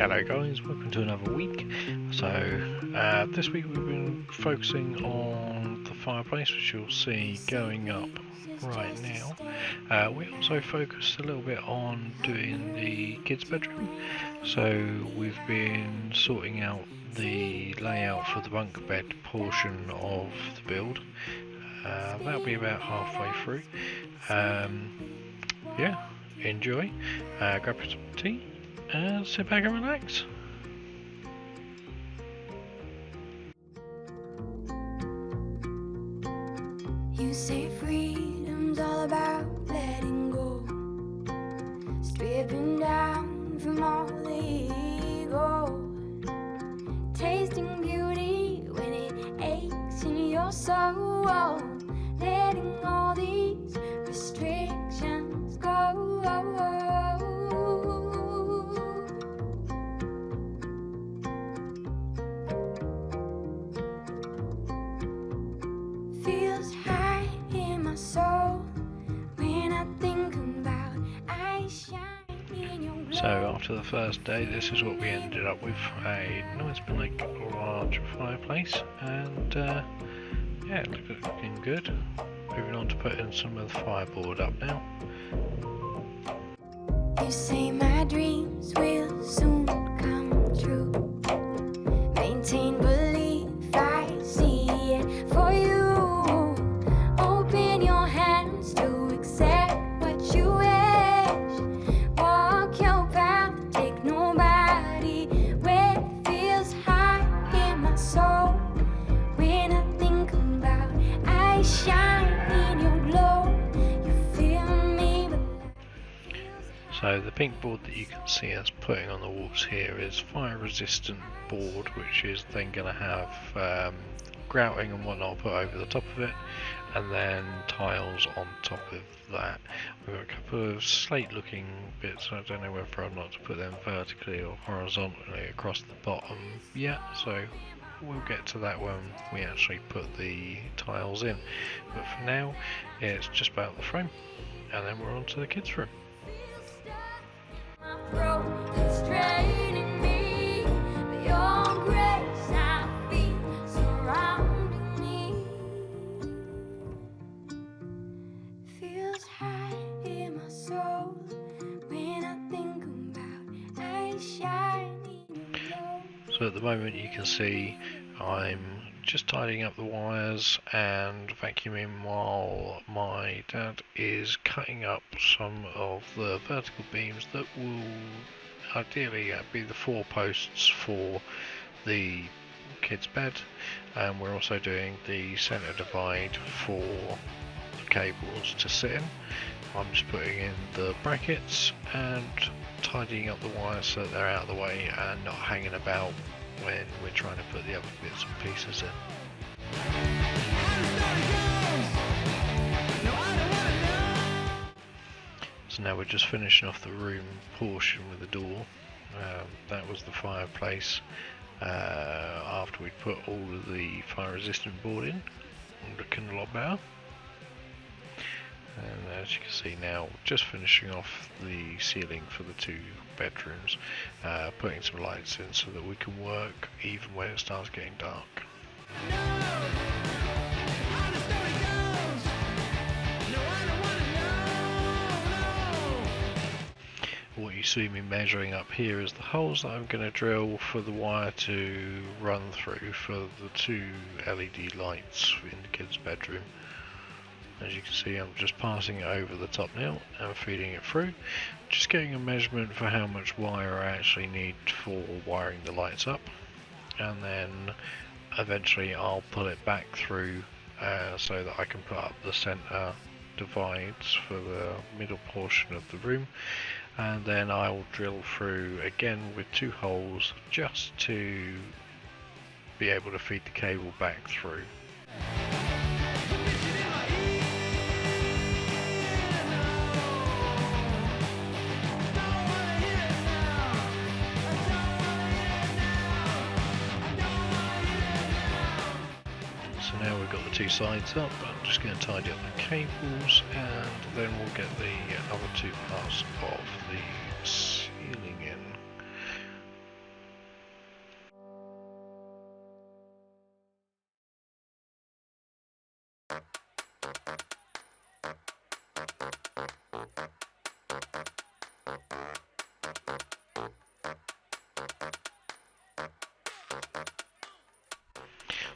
Hello guys, welcome to another week. So this week we've been focusing on the fireplace, which you'll see going up right now. We also focused a little bit on doing the kids' bedroom. So we've been sorting out the layout for the bunk bed portion of the build. That'll be about halfway through. Yeah, enjoy, grab some tea and sit back and relax. You say freedom's all about letting go, stripping down from all the ego, tasting beauty when it aches in your soul, letting all these restrictions go. Feels high in my soul when I think about I shine in your glow. So after the first day, this is what we ended up with: a nice big large fireplace, and yeah, looking good. Moving on to putting some of the fireboard up now. You say my dreams will soon come true. Maintain belief, I see it for you. Open your hands to accept what you wish. Walk your path, take nobody where it feels high in my soul. When I think about I shine in your glow, you feel me. So the pink board that you can see us putting on the walls here is fire resistant board, which is then going to have grouting and whatnot put over the top of it, and then tiles on top of that. We've got a couple of slate looking bits. I don't know whether or not to put them vertically or horizontally across the bottom yet, so we'll get to that when we actually put the tiles in. But for now, it's just about the frame, and then we're on to the kids' room. My throat is straining me, but your grace I feel surrounding me. Feels high in my soul when I think about I shine in your glow. So at the moment you can see I'm just tidying up the wires and vacuuming while my dad is cutting up some of the vertical beams that will ideally be the 4 posts for the kids' bed, and we're also doing the centre divide for the cables to sit in. I'm just putting in the brackets and tidying up the wires so that they're out of the way and not hanging about when we're trying to put the other bits and pieces in. So now we're just finishing off the room portion with the door. That was the fireplace after we'd put all of the fire resistant board in, looking a lot better. And as you can see now, just finishing off the ceiling for the 2 bedrooms, putting some lights in so that we can work even when it starts getting dark. What you see me measuring up here is the holes that I'm going to drill for the wire to run through for the 2 LED lights in the kids' bedroom. As you can see, I'm just passing it over the top now and feeding it through, just getting a measurement for how much wire I actually need for wiring the lights up, and then eventually I'll pull it back through so that I can put up the centre divides for the middle portion of the room, and then I'll drill through again with 2 holes just to be able to feed the cable back through. So now we've got the 2 sides up, I'm just going to tidy up the cables, and then we'll get the other 2 parts of the ceiling in.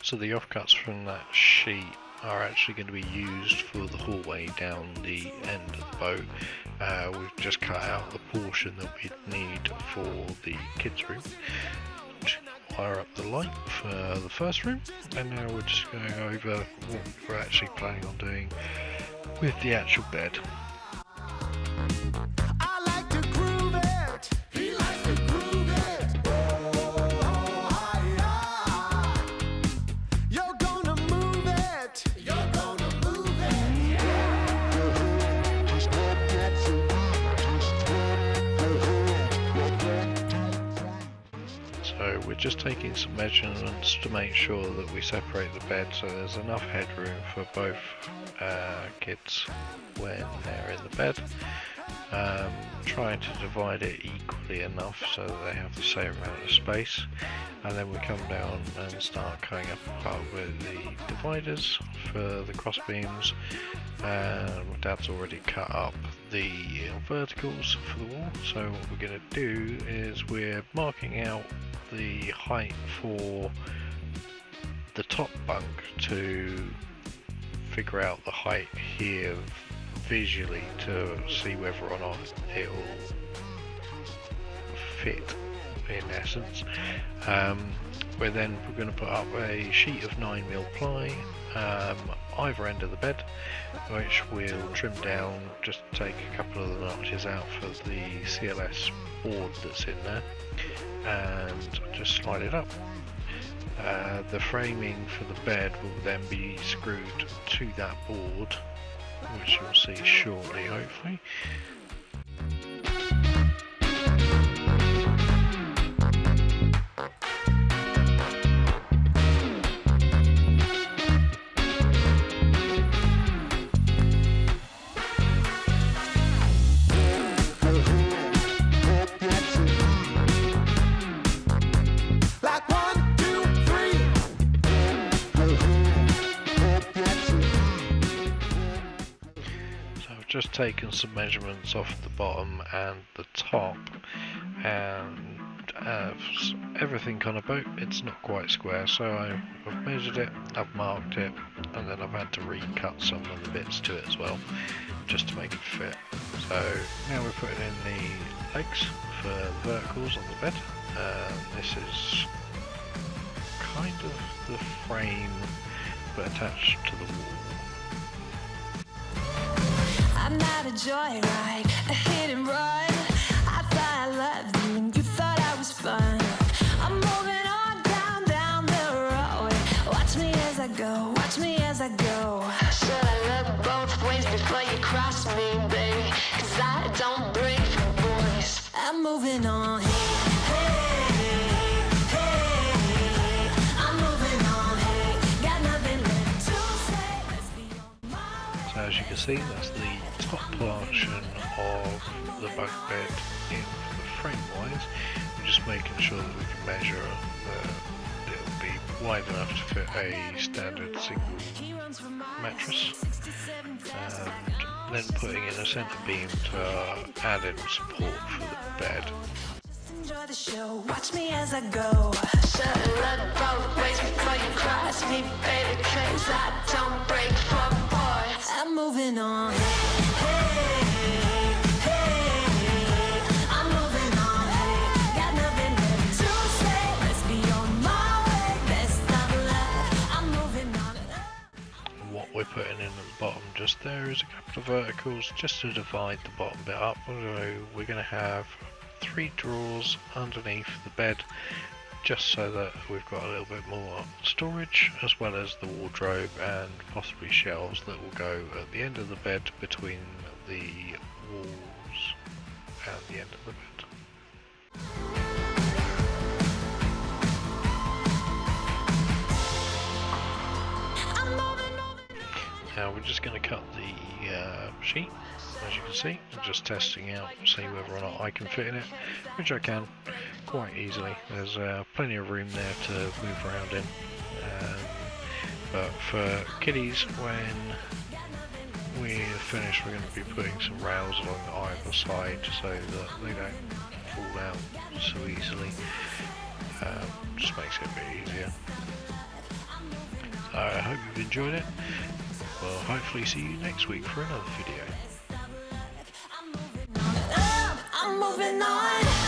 So the offcuts from that sheet are actually going to be used for the hallway down the end of the boat. We've just cut out the portion that we'd need for the kids' room. Wire up the light for the first room, and now we're just going over what we're actually planning on doing with the actual bed. So we're just taking some measurements to make sure that we separate the bed so there's enough headroom for both kids when they're in the bed. Trying to divide it equally enough so that they have the same amount of space, and then we come down and start cutting up apart with the dividers for the cross beams. Dad's already cut up the verticals for the wall, so what we're going to do is we're marking out the height for the top bunk to figure out the height here visually to see whether or not it'll fit in essence. We're going to put up a sheet of 9mm ply either end of the bed, which we'll trim down, just take a couple of the notches out for the CLS board that's in there and just slide it up. The framing for the bed will then be screwed to that board, which you'll see shortly, hopefully. Just taken some measurements off the bottom and the top, and everything on a boat, it's not quite square, so I've measured it, I've marked it, and then I've had to recut some of the bits to it as well, just to make it fit. So now we're putting in the legs for the verticals on the bed. This is kind of the frame but attached to the wall. I'm not a joyride, a hit and run. I thought I loved you and you thought I was fun. I'm moving on down the road. Watch me as I go, watch me as I go. Should I look both ways before you cross me, baby? 'Cause I don't break for boys. I'm moving on. As you can see, that's the top portion of the bunk bed in frame wise. We're just making sure that we can measure that it'll be wide enough to fit a standard single mattress, and then putting in a centre beam to add in support for the bed. Enjoy the show, watch me as I go. Should've looked both ways before you cross me, baby, 'cause I don't break for boys. I'm moving on. I'm moving on. Got nothing left to say. Let's be on my way. Best of luck. I'm moving on. What we're putting in at the bottom just there is a couple of verticals just to divide the bottom bit up. So we're going to have 3 drawers underneath the bed, just so that we've got a little bit more storage, as well as the wardrobe and possibly shelves that will go at the end of the bed between the walls and the end of the bed. Now we're just going to cut the sheet, as you can see. I'm just testing out, see whether or not I can fit in it, which I can quite easily. There's plenty of room there to move around in. But for kiddies, when we're finished, we're going to be putting some rails along either side so that they don't fall out so easily. Just makes it a bit easier. I hope you've enjoyed it. We'll hopefully see you next week for another video. I'm moving on.